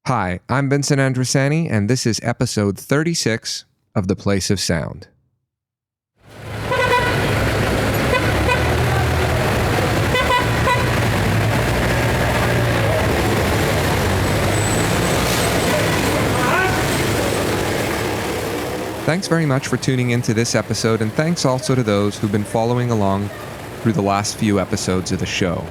Hi, I'm Vincent Andrusani, and this is episode 36 of The Place of Sound. Thanks very much for tuning into this episode, and thanks also to those who've been following along through the last few episodes of the show.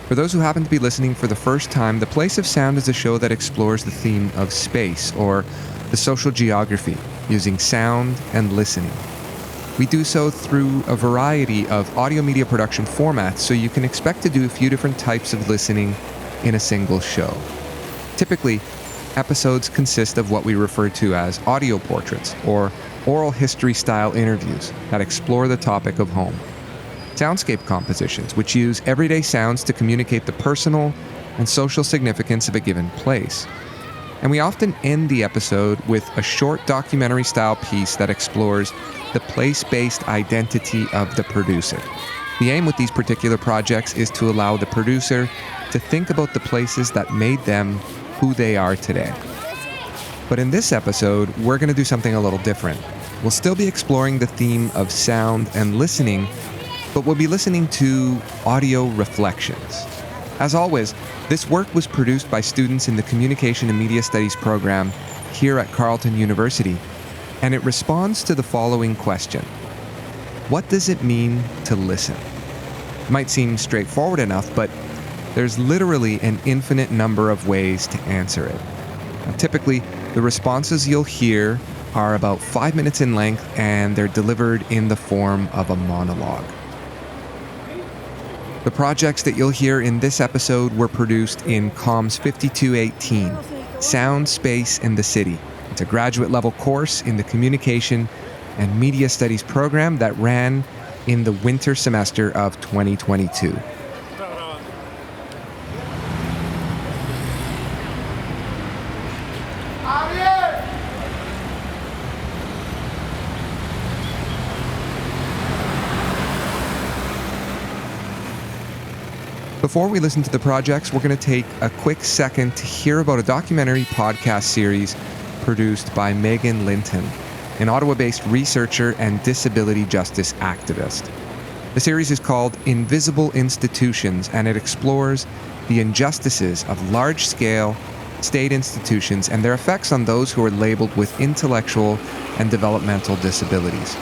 For those who happen to be listening for the first time, The Place of Sound is a show that explores the theme of space, or the social geography, using sound and listening. We do so through a variety of audio media production formats, so you can expect to do a few different types of listening in a single show. Typically, episodes consist of what we refer to as audio portraits, or oral history-style interviews that explore the topic of home. Soundscape compositions, which use everyday sounds to communicate the personal and social significance of a given place. And we often end the episode with a short documentary-style piece that explores the place-based identity of the producer. The aim with these particular projects is to allow the producer to think about the places that made them who they are today. But in this episode, we're going to do something a little different. We'll still be exploring the theme of sound and listening, but we'll be listening to audio reflections. As always, this work was produced by students in the Communication and Media Studies program here at Carleton University, and it responds to the following question: what does it mean to listen? It might seem straightforward enough, but there's literally an infinite number of ways to answer it. Now, typically, the responses you'll hear are about 5 minutes in length, and they're delivered in the form of a monologue. The projects that you'll hear in this episode were produced in Comms 5218, Sound, Space, and the City. It's a graduate-level course in the Communication and Media Studies program that ran in the winter semester of 2022. Before we listen to the projects, we're going to take a quick second to hear about a documentary podcast series produced by Megan Linton, an Ottawa-based researcher and disability justice activist. The series is called Invisible Institutions, and it explores the injustices of large-scale state institutions and their effects on those who are labeled with intellectual and developmental disabilities.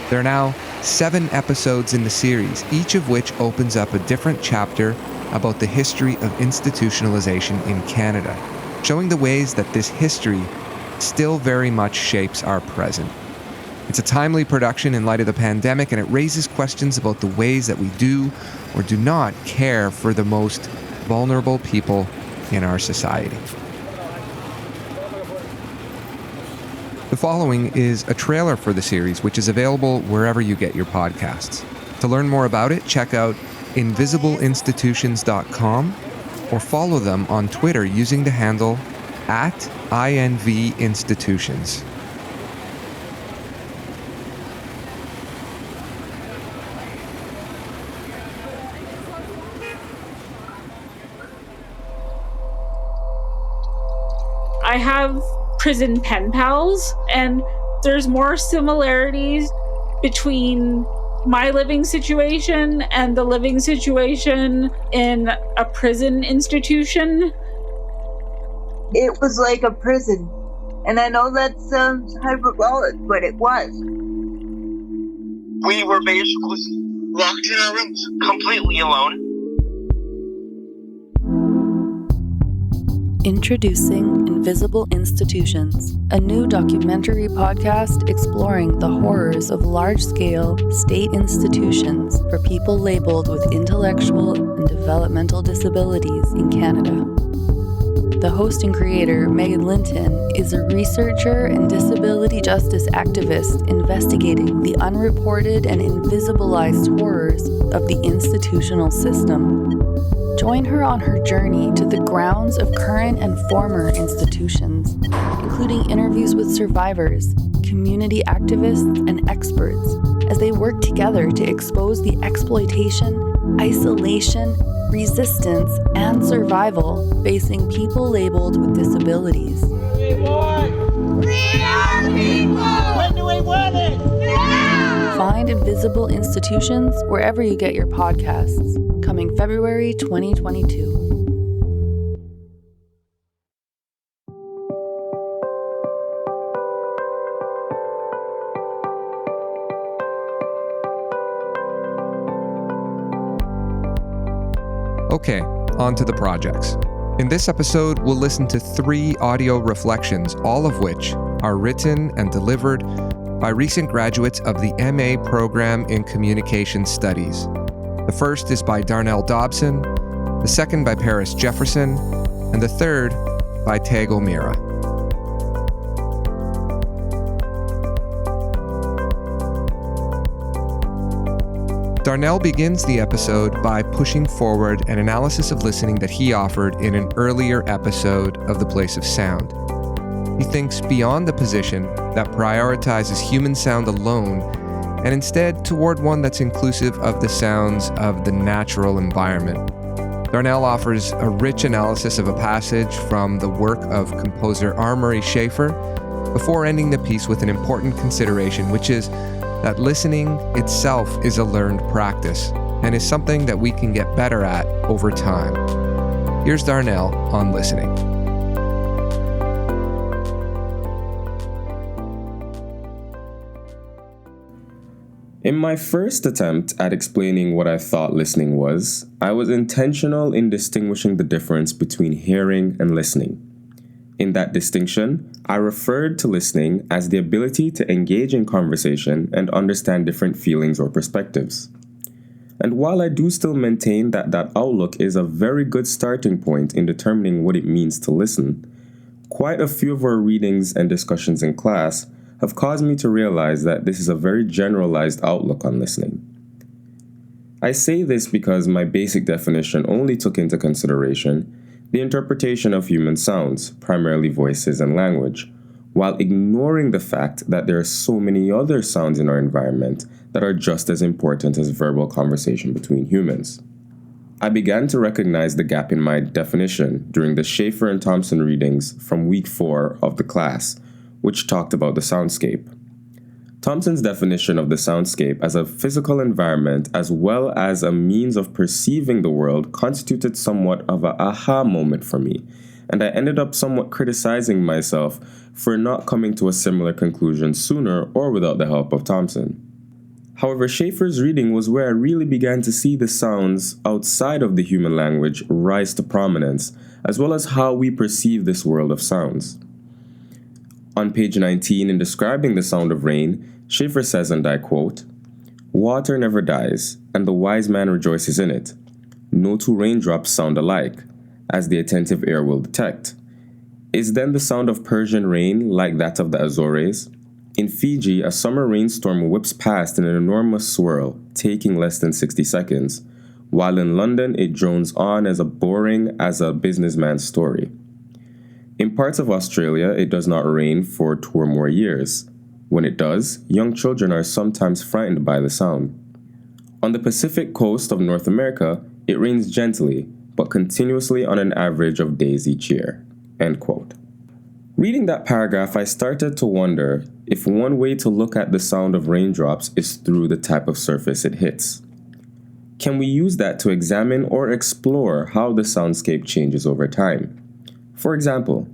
There are now 7 episodes in the series, each of which opens up a different chapter about the history of institutionalization in Canada, showing the ways that this history still very much shapes our present. It's a timely production in light of the pandemic, and it raises questions about the ways that we do or do not care for the most vulnerable people in our society. The following is a trailer for the series, which is available wherever you get your podcasts. To learn more about it, check out invisibleinstitutions.com or follow them on Twitter using the handle @INVinstitutions. I have prison pen pals, and there's more similarities between my living situation and the living situation in a prison institution. It was like a prison, and I know that sounds hyperbolic, but it was. We were basically locked in our rooms, completely alone. Introducing Invisible Institutions, a new documentary podcast exploring the horrors of large-scale state institutions for people labeled with intellectual and developmental disabilities in Canada. The host and creator, Megan Linton, is a researcher and disability justice activist investigating the unreported and invisibilized horrors of the institutional system. Join her on her journey to the grounds of current and former institutions, including interviews with survivors, community activists, and experts, as they work together to expose the exploitation, isolation, resistance, and survival facing people labeled with disabilities. We want freedom, people! When do we want it? Now! Find Invisible Institutions wherever you get your podcasts. Coming February 2022. Okay, on to the projects. In this episode, we'll listen to 3 audio reflections, all of which are written and delivered by recent graduates of the MA program in Communication Studies. The first is by Darnell Dobson, the second by Jefferson, and the third by Teague O'Meara. Darnell begins the episode by pushing forward an analysis of listening that he offered in an earlier episode of The Place of Sound. He thinks beyond the position that prioritizes human sound alone and instead toward one that's inclusive of the sounds of the natural environment. Darnell offers a rich analysis of a passage from the work of composer Amory Schaefer before ending the piece with an important consideration, which is that listening itself is a learned practice and is something that we can get better at over time. Here's Darnell on listening. In my first attempt at explaining what I thought listening was, I was intentional in distinguishing the difference between hearing and listening. In that distinction, I referred to listening as the ability to engage in conversation and understand different feelings or perspectives. And while I do still maintain that that outlook is a very good starting point in determining what it means to listen, quite a few of our readings and discussions in class have caused me to realize that this is a very generalized outlook on listening. I say this because my basic definition only took into consideration the interpretation of human sounds, primarily voices and language, while ignoring the fact that there are so many other sounds in our environment that are just as important as verbal conversation between humans. I began to recognize the gap in my definition during the Schaefer and Thompson readings from week 4 of the class, which talked about the soundscape. Thompson's definition of the soundscape as a physical environment as well as a means of perceiving the world constituted somewhat of an aha moment for me, and I ended up somewhat criticizing myself for not coming to a similar conclusion sooner or without the help of Thompson. However, Schaefer's reading was where I really began to see the sounds outside of the human language rise to prominence, as well as how we perceive this world of sounds. On page 19, in describing the sound of rain, Schaefer says, and I quote, "Water never dies, and the wise man rejoices in it. No 2 raindrops sound alike, as the attentive ear will detect. Is then the sound of Persian rain like that of the Azores? In Fiji, a summer rainstorm whips past in an enormous swirl, taking less than 60 seconds, while in London it drones on as boring as a businessman's story. In parts of Australia, it does not rain for 2 or more years. When it does, young children are sometimes frightened by the sound. On the Pacific coast of North America, it rains gently, but continuously on an average of days each year." End quote. Reading that paragraph, I started to wonder if one way to look at the sound of raindrops is through the type of surface it hits. Can we use that to examine or explore how the soundscape changes over time? For example,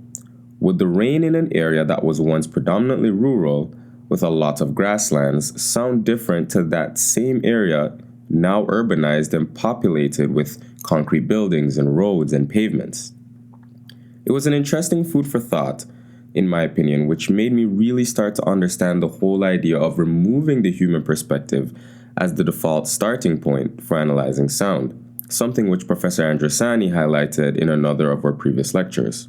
would the rain in an area that was once predominantly rural, with a lot of grasslands, sound different to that same area now urbanized and populated with concrete buildings and roads and pavements? It was an interesting food for thought, in my opinion, which made me really start to understand the whole idea of removing the human perspective as the default starting point for analyzing sound, something which Professor Andresani highlighted in another of our previous lectures.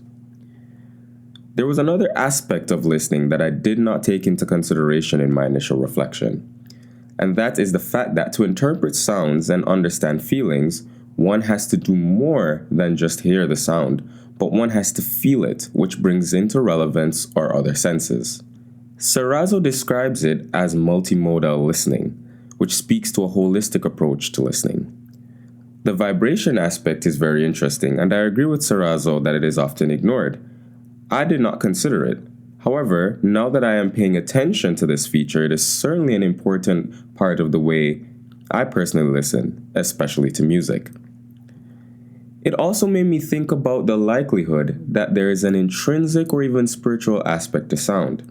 There was another aspect of listening that I did not take into consideration in my initial reflection, and that is the fact that to interpret sounds and understand feelings, one has to do more than just hear the sound, but one has to feel it, which brings into relevance our other senses. Serrazzo describes it as multimodal listening, which speaks to a holistic approach to listening. The vibration aspect is very interesting, and I agree with Sarazo that it is often ignored. I did not consider it. However, now that I am paying attention to this feature, it is certainly an important part of the way I personally listen, especially to music. It also made me think about the likelihood that there is an intrinsic or even spiritual aspect to sound.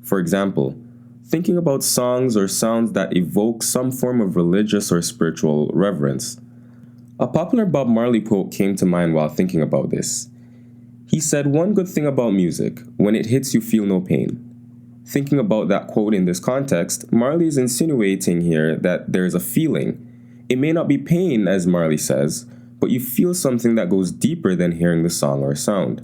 For example, thinking about songs or sounds that evoke some form of religious or spiritual reverence. A popular Bob Marley quote came to mind while thinking about this. He said, "One good thing about music, when it hits you feel no pain." Thinking about that quote in this context, Marley is insinuating here that there is a feeling. It may not be pain, as Marley says, but you feel something that goes deeper than hearing the song or sound.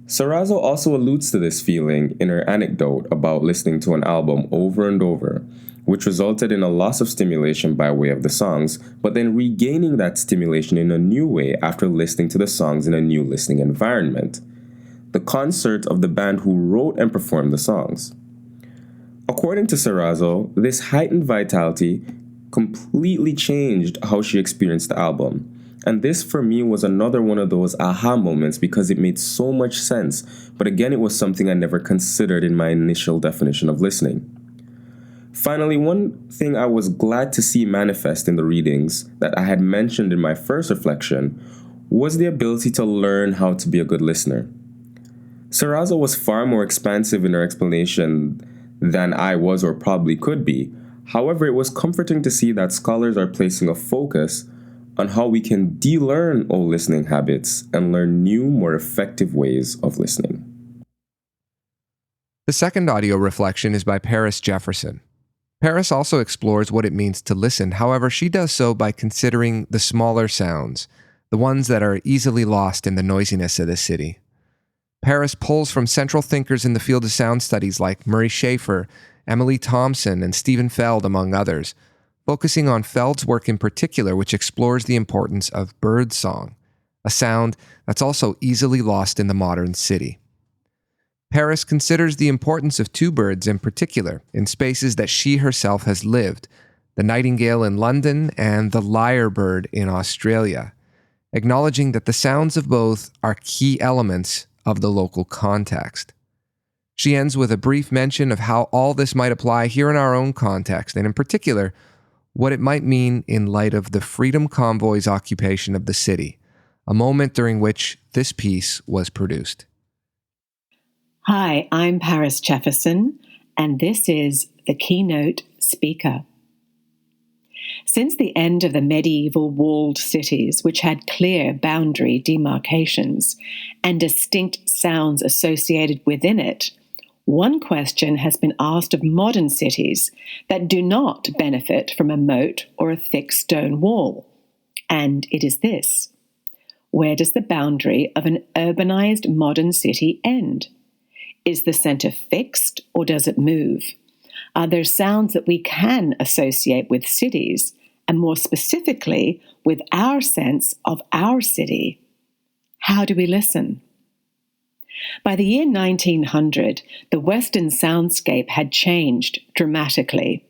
Sarazo also alludes to this feeling in her anecdote about listening to an album over and over, which resulted in a loss of stimulation by way of the songs, but then regaining that stimulation in a new way after listening to the songs in a new listening environment. The concert of the band who wrote and performed the songs. According to Sarazo, this heightened vitality completely changed how she experienced the album. And this for me was another one of those aha moments because it made so much sense, but again it was something I never considered in my initial definition of listening. Finally, one thing I was glad to see manifest in the readings that I had mentioned in my first reflection was the ability to learn how to be a good listener. Sarazo was far more expansive in her explanation than I was or probably could be. However, it was comforting to see that scholars are placing a focus on how we can de-learn old listening habits and learn new, more effective ways of listening. The second audio reflection is by Paris Jefferson. Paris also explores what it means to listen. However, she does so by considering the smaller sounds, the ones that are easily lost in the noisiness of the city. Paris pulls from central thinkers in the field of sound studies like Murray Schafer, Emily Thompson, and Stephen Feld, among others, focusing on Feld's work in particular, which explores the importance of birdsong, a sound that's also easily lost in the modern city. Paris considers the importance of two birds in particular in spaces that she herself has lived, the nightingale in London and the lyrebird in Australia, acknowledging that the sounds of both are key elements of the local context. She ends with a brief mention of how all this might apply here in our own context, and in particular, what it might mean in light of the Freedom Convoy's occupation of the city, a moment during which this piece was produced. Hi, I'm Paris Jefferson, and this is the Keynote Speaker. Since the end of the medieval walled cities, which had clear boundary demarcations and distinct sounds associated within it, one question has been asked of modern cities that do not benefit from a moat or a thick stone wall, and it is this: where does the boundary of an urbanized modern city end? Is the center fixed or does it move? Are there sounds that we can associate with cities, and more specifically with our sense of our city? How do we listen? By the year 1900, the Western soundscape had changed dramatically.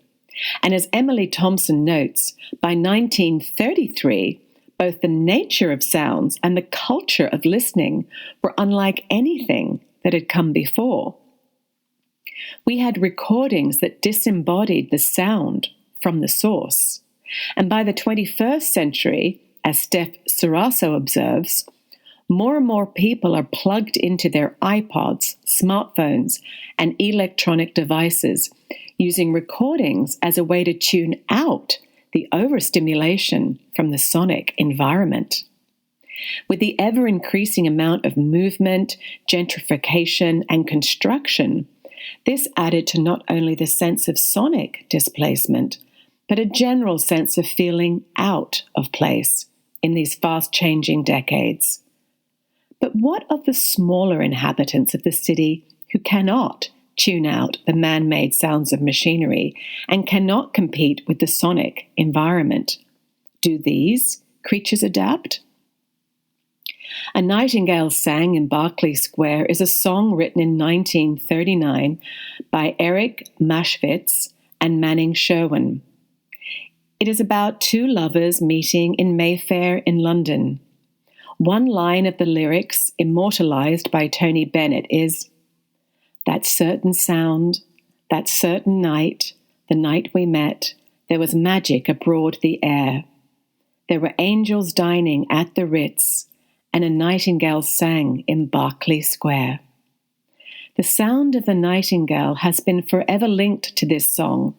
And as Emily Thompson notes, by 1933, both the nature of sounds and the culture of listening were unlike anything that had come before. We had recordings that disembodied the sound from the source. And by the 21st century, as Steph Sarasso observes, more and more people are plugged into their iPods, smartphones, and electronic devices, using recordings as a way to tune out the overstimulation from the sonic environment. With the ever-increasing amount of movement, gentrification, and construction, this added to not only the sense of sonic displacement, but a general sense of feeling out of place in these fast-changing decades. But what of the smaller inhabitants of the city who cannot tune out the man-made sounds of machinery and cannot compete with the sonic environment? Do these creatures adapt? A Nightingale Sang in Berkeley Square is a song written in 1939 by Eric Maschwitz and Manning Sherwin. It is about two lovers meeting in Mayfair in London. One line of the lyrics, immortalized by Tony Bennett, is, "That certain sound, that certain night, the night we met, there was magic abroad the air. There were angels dining at the Ritz, and a nightingale sang in Berkeley Square." The sound of the nightingale has been forever linked to this song,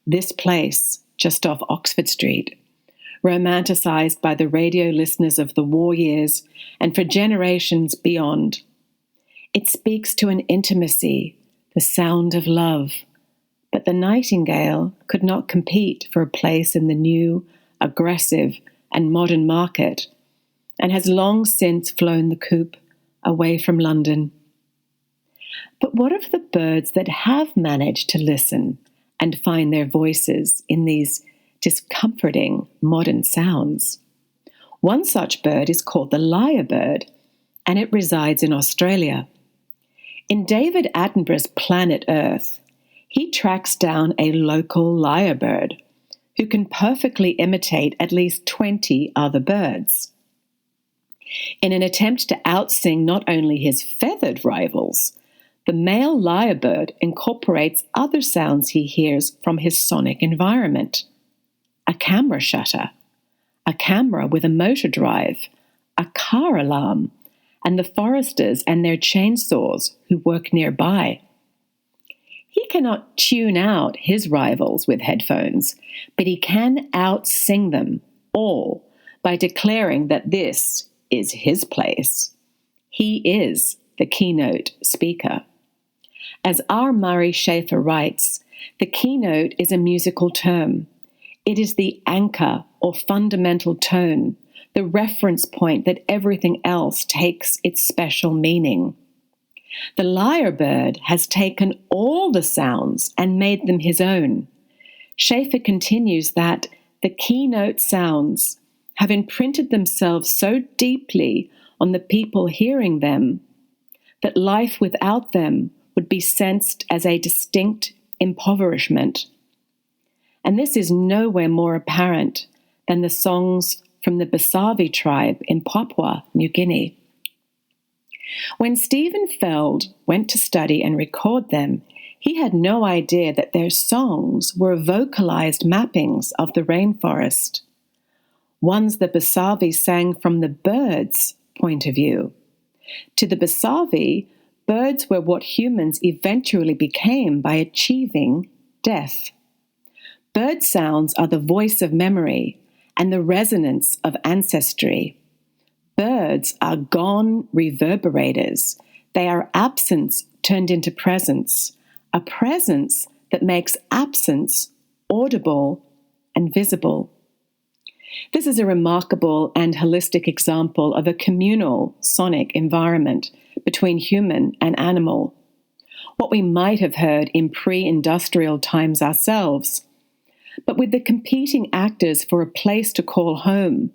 this place just off Oxford Street, romanticized by the radio listeners of the war years and for generations beyond. It speaks to an intimacy, the sound of love, but the nightingale could not compete for a place in the new, aggressive, and modern market, and has long since flown the coop away from London. But what of the birds that have managed to listen and find their voices in these discomforting modern sounds? One such bird is called the lyrebird, and it resides in Australia. In David Attenborough's Planet Earth, he tracks down a local lyrebird who can perfectly imitate at least 20 other birds. In an attempt to outsing not only his feathered rivals, the male lyrebird incorporates other sounds he hears from his sonic environment. A camera shutter, a camera with a motor drive, a car alarm, and the foresters and their chainsaws who work nearby. He cannot tune out his rivals with headphones, but he can outsing them all by declaring that this is his place. He is the keynote speaker. As R. Murray Schafer writes, the keynote is a musical term. It is the anchor or fundamental tone, the reference point that everything else takes its special meaning. The lyrebird has taken all the sounds and made them his own. Schafer continues that the keynote sounds have imprinted themselves so deeply on the people hearing them that life without them would be sensed as a distinct impoverishment. And this is nowhere more apparent than the songs from the Besavi tribe in Papua New Guinea. When Stephen Feld went to study and record them, he had no idea that their songs were vocalized mappings of the rainforest, ones the Besavi sang from the birds' point of view. To the Besavi, birds were what humans eventually became by achieving death. Bird sounds are the voice of memory and the resonance of ancestry. Birds are gone reverberators. They are absence turned into presence, a presence that makes absence audible and visible. This is a remarkable and holistic example of a communal sonic environment between human and animal, what we might have heard in pre-industrial times ourselves. But with the competing actors for a place to call home,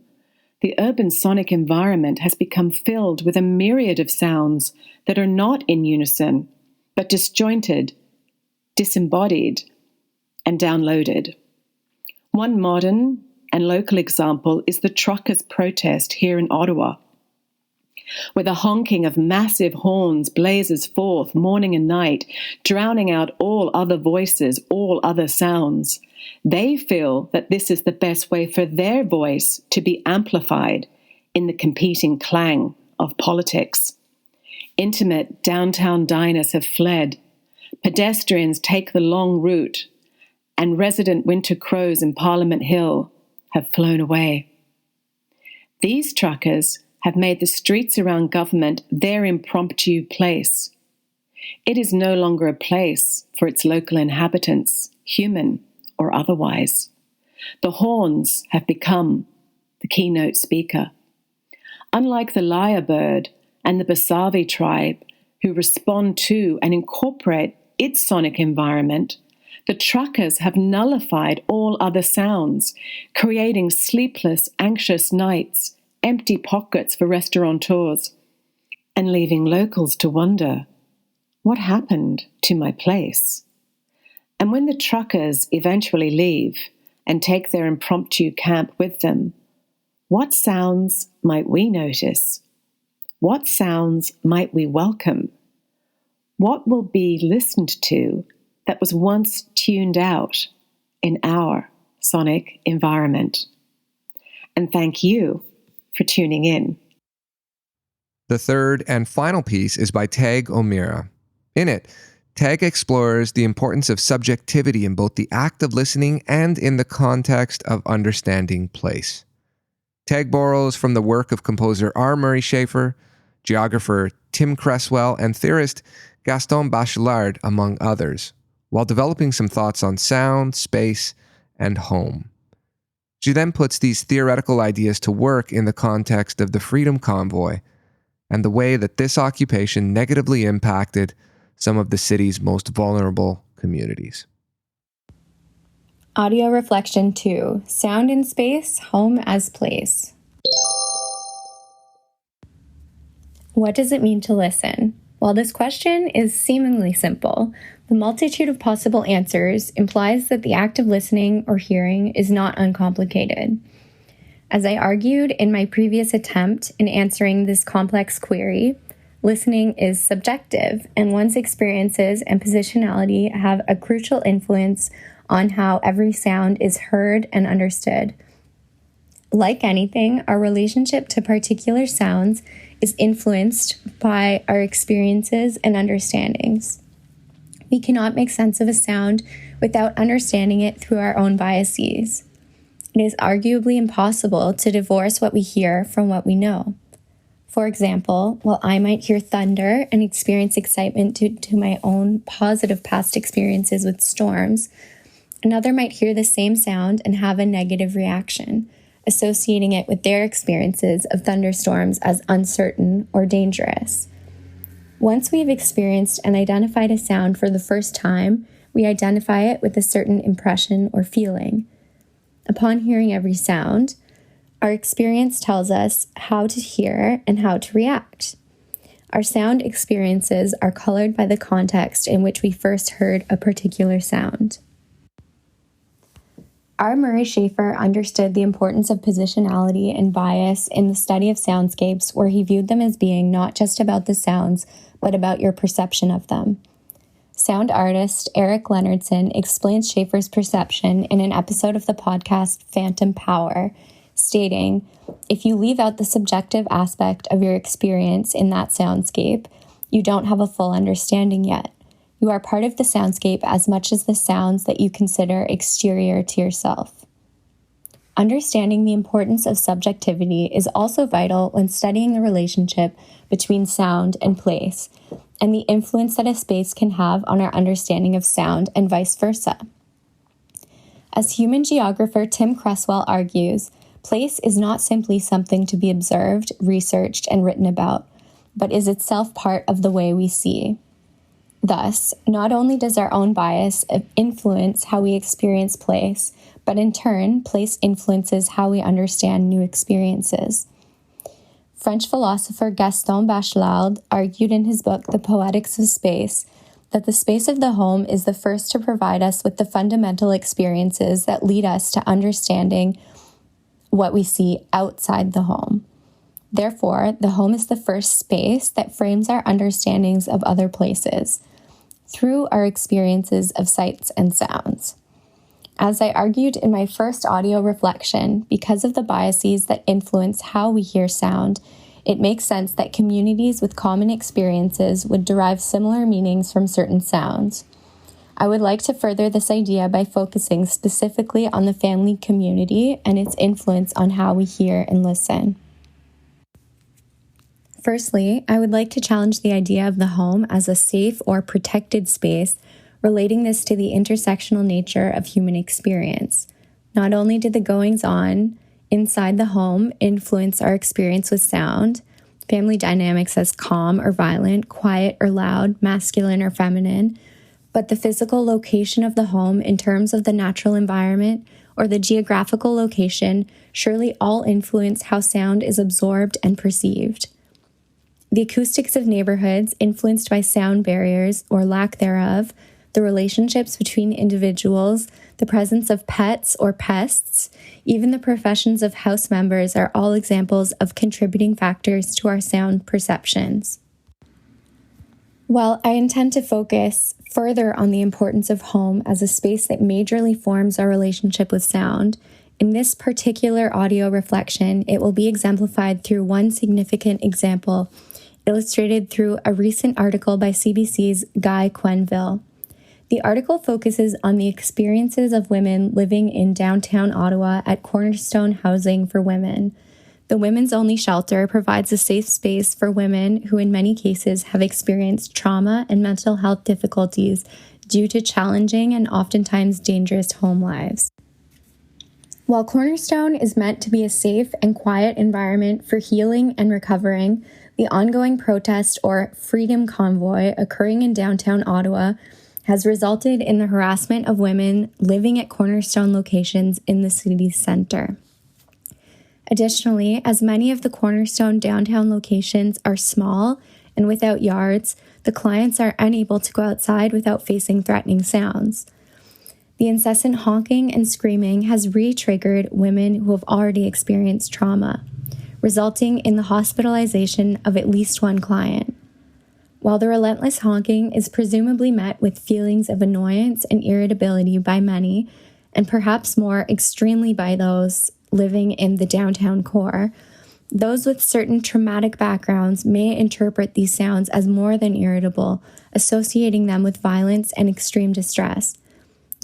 the urban sonic environment has become filled with a myriad of sounds that are not in unison, but disjointed, disembodied, and downloaded. One modern and local example is the truckers' protest here in Ottawa, where the honking of massive horns blazes forth morning and night, drowning out all other voices, all other sounds. They feel that this is the best way for their voice to be amplified in the competing clang of politics. Intimate downtown diners have fled. Pedestrians take the long route, and resident winter crows in Parliament Hill have flown away. These truckers have made the streets around government their impromptu place. It is no longer a place for its local inhabitants, human or otherwise. The horns have become the keynote speaker. Unlike the lyrebird and the Besavi tribe, who respond to and incorporate its sonic environment, the truckers have nullified all other sounds, creating sleepless, anxious nights, empty pockets for restaurateurs, and leaving locals to wonder, what happened to my place? And when the truckers eventually leave and take their impromptu camp with them, what sounds might we notice? What sounds might we welcome? What will be listened to that was once tuned out in our sonic environment? And thank you for tuning in. The third and final piece is by Teague O'Meara. In it, Teague explores the importance of subjectivity in both the act of listening and in the context of understanding place. Teague borrows from the work of composer R. Murray Schafer, geographer Tim Cresswell, and theorist Gaston Bachelard, among others, while developing some thoughts on sound, space, and home. She then puts these theoretical ideas to work in the context of the Freedom Convoy and the way that this occupation negatively impacted some of the city's most vulnerable communities. Audio Reflection 2, Sound in Space, Home as Place. What does it mean to listen? While this question is seemingly simple, the multitude of possible answers implies that the act of listening or hearing is not uncomplicated. As I argued in my previous attempt in answering this complex query, listening is subjective, and one's experiences and positionality have a crucial influence on how every sound is heard and understood. Like anything, our relationship to particular sounds is influenced by our experiences and understandings. We cannot make sense of a sound without understanding it through our own biases. It is arguably impossible to divorce what we hear from what we know. For example, while I might hear thunder and experience excitement due to my own positive past experiences with storms, another might hear the same sound and have a negative reaction, associating it with their experiences of thunderstorms as uncertain or dangerous. Once we've experienced and identified a sound for the first time, we identify it with a certain impression or feeling. Upon hearing every sound, our experience tells us how to hear and how to react. Our sound experiences are colored by the context in which we first heard a particular sound. R. Murray Schafer understood the importance of positionality and bias in the study of soundscapes, where he viewed them as being not just about the sounds, but about your perception of them. Sound artist Eric Leonardson explains Schafer's perception in an episode of the podcast Phantom Power, stating, "If you leave out the subjective aspect of your experience in that soundscape, you don't have a full understanding yet. You are part of the soundscape as much as the sounds that you consider exterior to yourself." Understanding the importance of subjectivity is also vital when studying the relationship between sound and place, and the influence that a space can have on our understanding of sound and vice versa. As human geographer Tim Cresswell argues, place is not simply something to be observed, researched, and written about, but is itself part of the way we see. Thus, not only does our own bias influence how we experience place, but in turn, place influences how we understand new experiences. French philosopher Gaston Bachelard argued in his book The Poetics of Space that the space of the home is the first to provide us with the fundamental experiences that lead us to understanding what we see outside the home. Therefore, the home is the first space that frames our understandings of other places through our experiences of sights and sounds. As I argued in my first audio reflection, because of the biases that influence how we hear sound, it makes sense that communities with common experiences would derive similar meanings from certain sounds. I would like to further this idea by focusing specifically on the family community and its influence on how we hear and listen. Firstly, I would like to challenge the idea of the home as a safe or protected space, relating this to the intersectional nature of human experience. Not only did the goings-on inside the home influence our experience with sound, family dynamics as calm or violent, quiet or loud, masculine or feminine, but the physical location of the home in terms of the natural environment or the geographical location surely all influence how sound is absorbed and perceived. The acoustics of neighborhoods influenced by sound barriers or lack thereof, the relationships between individuals, the presence of pets or pests, even the professions of house members are all examples of contributing factors to our sound perceptions. While I intend to focus further on the importance of home as a space that majorly forms our relationship with sound, in this particular audio reflection, it will be exemplified through one significant example, illustrated through a recent article by CBC's Guy Quenneville. The article focuses on the experiences of women living in downtown Ottawa at Cornerstone Housing for Women. The Women's Only Shelter provides a safe space for women who in many cases have experienced trauma and mental health difficulties due to challenging and oftentimes dangerous home lives. While Cornerstone is meant to be a safe and quiet environment for healing and recovering, the ongoing protest or Freedom Convoy occurring in downtown Ottawa has resulted in the harassment of women living at Cornerstone locations in the city's center. Additionally, as many of the Cornerstone downtown locations are small and without yards, the clients are unable to go outside without facing threatening sounds. The incessant honking and screaming has re-triggered women who have already experienced trauma, resulting in the hospitalization of at least one client. While the relentless honking is presumably met with feelings of annoyance and irritability by many, and perhaps more extremely by those living in the downtown core, those with certain traumatic backgrounds may interpret these sounds as more than irritable, associating them with violence and extreme distress.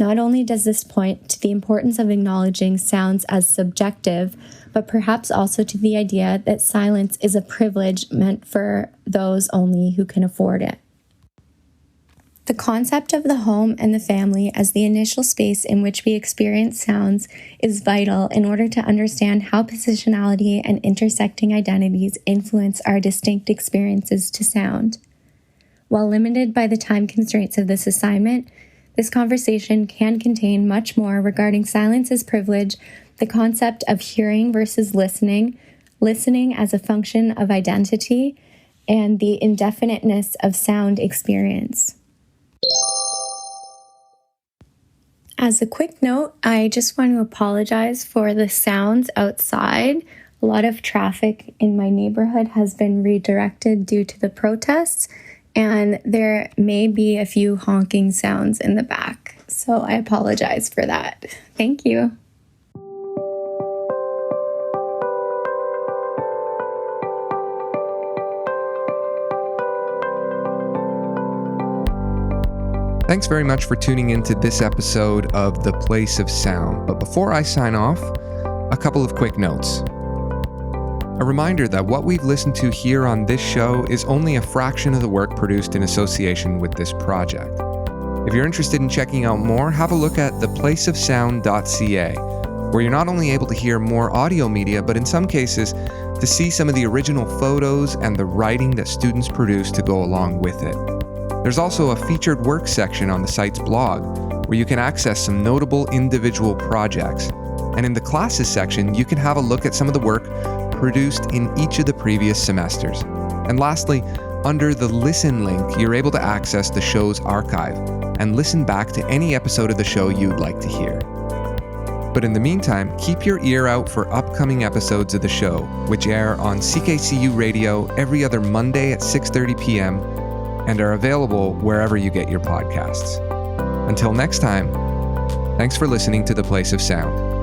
Not only does this point to the importance of acknowledging sounds as subjective, but perhaps also to the idea that silence is a privilege meant for those only who can afford it. The concept of the home and the family as the initial space in which we experience sounds is vital in order to understand how positionality and intersecting identities influence our distinct experiences to sound. While limited by the time constraints of this assignment, this conversation can contain much more regarding silence as privilege, the concept of hearing versus listening, listening as a function of identity, and the indefiniteness of sound experience. As a quick note, I just want to apologize for the sounds outside. A lot of traffic in my neighborhood has been redirected due to the protests, and there may be a few honking sounds in the back. So I apologize for that. Thank you. Thanks very much for tuning into this episode of The Place of Sound. But before I sign off, a couple of quick notes. A reminder that what we've listened to here on this show is only a fraction of the work produced in association with this project. If you're interested in checking out more, have a look at theplaceofsound.ca, where you're not only able to hear more audio media, but in some cases, to see some of the original photos and the writing that students produced to go along with it. There's also a featured work section on the site's blog, where you can access some notable individual projects. And in the classes section, you can have a look at some of the work produced in each of the previous semesters. And lastly, under the Listen link, you're able to access the show's archive and listen back to any episode of the show you'd like to hear. But in the meantime, keep your ear out for upcoming episodes of the show, which air on CKCU Radio every other Monday at 6:30 p.m. and are available wherever you get your podcasts. Until next time, thanks for listening to The Place of Sound.